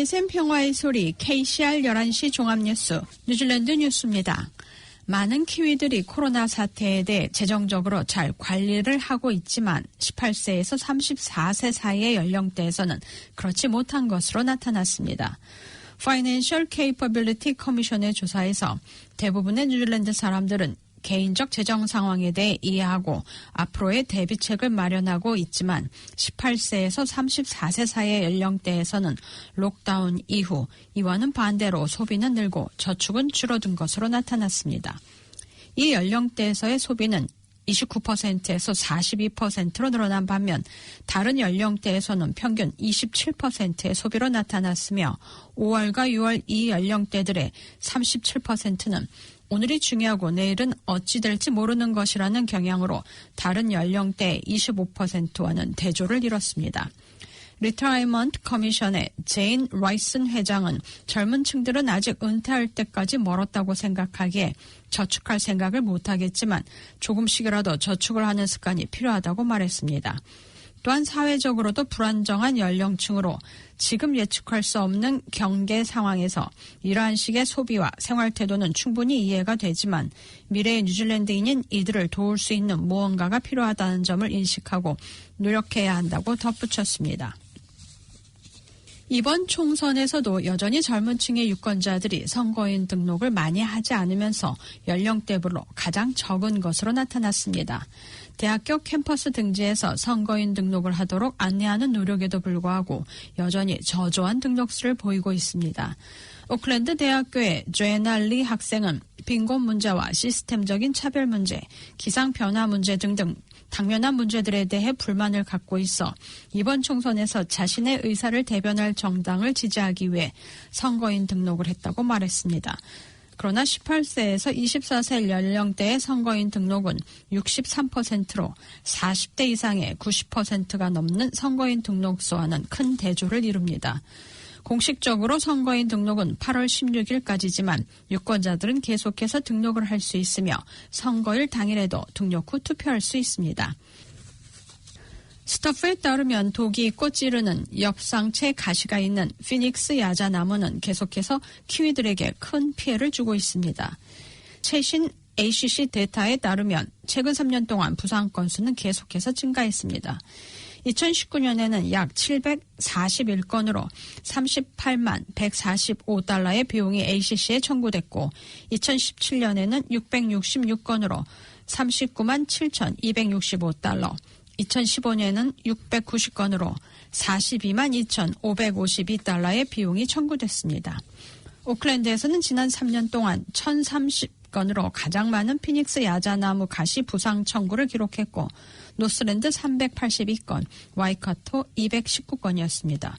FM 평화의 소리 KCR 11시 종합뉴스 뉴질랜드 뉴스입니다. 많은 키위들이 코로나 사태에 대해 재정적으로 잘 관리를 하고 있지만 18세에서 34세 사이의 연령대에서는 그렇지 못한 것으로 나타났습니다. Financial Capability Commission의 조사에서 대부분의 뉴질랜드 사람들은 개인적 재정 상황에 대해 이해하고 앞으로의 대비책을 마련하고 있지만 18세에서 34세 사이의 연령대에서는 록다운 이후 이와는 반대로 소비는 늘고 저축은 줄어든 것으로 나타났습니다. 이 연령대에서의 소비는 29%에서 42%로 늘어난 반면 다른 연령대에서는 평균 27%의 소비로 나타났으며 5월과 6월 이 연령대들의 37%는 오늘이 중요하고 내일은 어찌 될지 모르는 것이라는 경향으로 다른 연령대의 25%와는 대조를 이뤘습니다. 리타이먼트 커미션의 제인 라이슨 회장은 젊은 층들은 아직 은퇴할 때까지 멀었다고 생각하기에 저축할 생각을 못하겠지만 조금씩이라도 저축을 하는 습관이 필요하다고 말했습니다. 또한 사회적으로도 불안정한 연령층으로 지금 예측할 수 없는 경계 상황에서 이러한 식의 소비와 생활 태도는 충분히 이해가 되지만 미래의 뉴질랜드인인 이들을 도울 수 있는 무언가가 필요하다는 점을 인식하고 노력해야 한다고 덧붙였습니다. 이번 총선에서도 여전히 젊은 층의 유권자들이 선거인 등록을 많이 하지 않으면서 연령대별로 가장 적은 것으로 나타났습니다. 대학교 캠퍼스 등지에서 선거인 등록을 하도록 안내하는 노력에도 불구하고 여전히 저조한 등록수를 보이고 있습니다. 오클랜드 대학교의 조애나 리 학생은 빈곤 문제와 시스템적인 차별 문제, 기상 변화 문제 등등 당면한 문제들에 대해 불만을 갖고 있어 이번 총선에서 자신의 의사를 대변할 정당을 지지하기 위해 선거인 등록을 했다고 말했습니다. 그러나 18세에서 24세 연령대의 선거인 등록은 63%로 40대 이상의 90%가 넘는 선거인 등록수와는 큰 대조를 이룹니다. 공식적으로 선거인 등록은 8월 16일까지지만 유권자들은 계속해서 등록을 할 수 있으며 선거일 당일에도 등록 후 투표할 수 있습니다. 스타프에 따르면 독이 있고 찌르는 엽상체 가시가 있는 피닉스 야자나무는 계속해서 키위들에게 큰 피해를 주고 있습니다. 최신 ACC 데이터에 따르면 최근 3년 동안 부상 건수는 계속해서 증가했습니다. 2019년에는 약 741건으로 38만 145달러의 비용이 ACC에 청구됐고 2017년에는 666건으로 39만 7,265달러, 2015년에는 690건으로 42만 2,552달러의 비용이 청구됐습니다. 오클랜드에서는 지난 3년 동안 1,030건으로 가장 많은 피닉스 야자나무 가시 부상 청구를 기록했고 노스랜드 382건, 와이카토 219건이었습니다.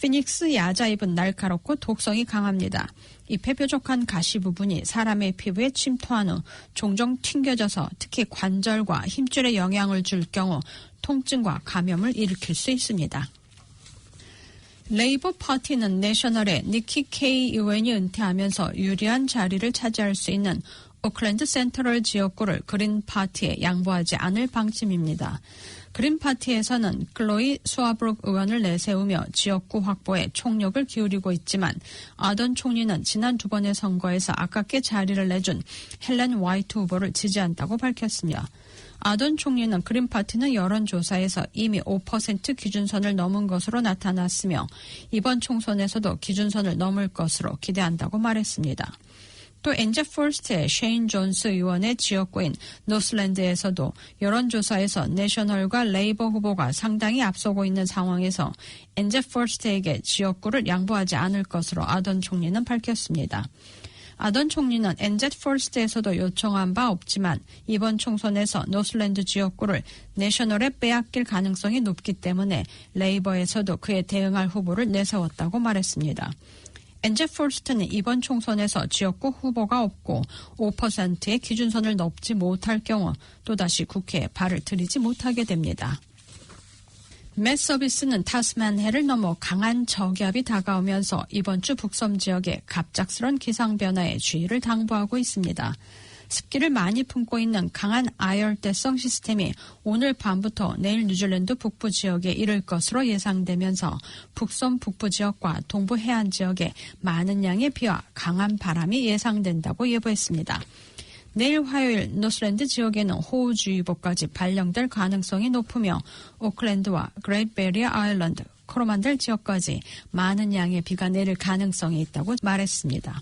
피닉스 야자잎은 날카롭고 독성이 강합니다. 잎의 뾰족한 가시 부분이 사람의 피부에 침투한 후 종종 튕겨져서 특히 관절과 힘줄에 영향을 줄 경우 통증과 감염을 일으킬 수 있습니다. 레이버 파티는 내셔널의 니키 케이 의원이 은퇴하면서 유리한 자리를 차지할 수 있는 오클랜드 센트럴 지역구를 그린 파티에 양보하지 않을 방침입니다. 그린 파티에서는 클로이 수아브룩 의원을 내세우며 지역구 확보에 총력을 기울이고 있지만 아던 총리는 지난 두 번의 선거에서 아깝게 자리를 내준 헬렌 화이트 후보를 지지한다고 밝혔으며 아던 총리는 그린 파티는 여론조사에서 이미 5% 기준선을 넘은 것으로 나타났으며 이번 총선에서도 기준선을 넘을 것으로 기대한다고 말했습니다. 또 엔제 포스트의 셰인 존스 의원의 지역구인 노스랜드에서도 여론조사에서 내셔널과 레이버 후보가 상당히 앞서고 있는 상황에서 엔제 포스트에게 지역구를 양보하지 않을 것으로 아던 총리는 밝혔습니다. 아던 총리는 엔제 포스트에서도 요청한 바 없지만 이번 총선에서 노스랜드 지역구를 내셔널에 빼앗길 가능성이 높기 때문에 레이버에서도 그에 대응할 후보를 내세웠다고 말했습니다. 엔제 포스트는 이번 총선에서 지역구 후보가 없고 5%의 기준선을 넘지 못할 경우 또다시 국회에 발을 들이지 못하게 됩니다. 맷 서비스는 타스만해를 넘어 강한 저기압이 다가오면서 이번 주 북섬 지역에 갑작스런 기상 변화에 주의를 당부하고 있습니다. 습기를 많이 품고 있는 강한 아열대성 시스템이 오늘 밤부터 내일 뉴질랜드 북부 지역에 이를 것으로 예상되면서 북섬 북부 지역과 동부 해안 지역에 많은 양의 비와 강한 바람이 예상된다고 예보했습니다. 내일 화요일 노스랜드 지역에는 호우주의보까지 발령될 가능성이 높으며 오클랜드와 그레이트 베리어 아일랜드, 코로만델 지역까지 많은 양의 비가 내릴 가능성이 있다고 말했습니다.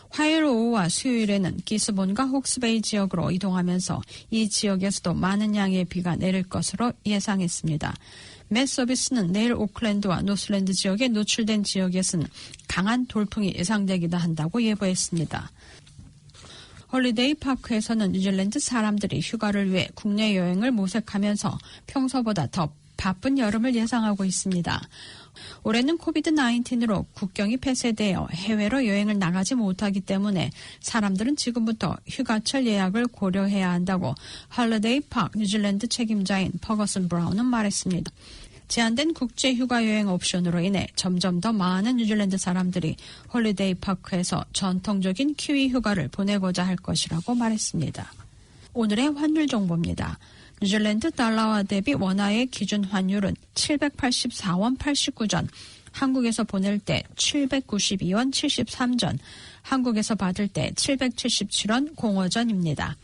화요일 오후와 수요일에는 기스본과 혹스베이 지역으로 이동하면서 이 지역에서도 많은 양의 비가 내릴 것으로 예상했습니다. 맷 서비스는 내일 오클랜드와 노스랜드 지역에 노출된 지역에서는 강한 돌풍이 예상되기도 한다고 예보했습니다. 홀리데이 파크에서는 뉴질랜드 사람들이 휴가를 위해 국내 여행을 모색하면서 평소보다 더 바쁜 여름을 예상하고 있습니다. 올해는 코비드-19으로 국경이 폐쇄되어 해외로 여행을 나가지 못하기 때문에 사람들은 지금부터 휴가철 예약을 고려해야 한다고 홀리데이 파크 뉴질랜드 책임자인 퍼거슨 브라운은 말했습니다. 제한된 국제 휴가 여행 옵션으로 인해 점점 더 많은 뉴질랜드 사람들이 홀리데이 파크에서 전통적인 키위 휴가를 보내고자 할 것이라고 말했습니다. 오늘의 환율 정보입니다. 뉴질랜드 달러와 대비 원화의 기준 환율은 784원 89전, 한국에서 보낼 때 792원 73전, 한국에서 받을 때 777원 05전입니다.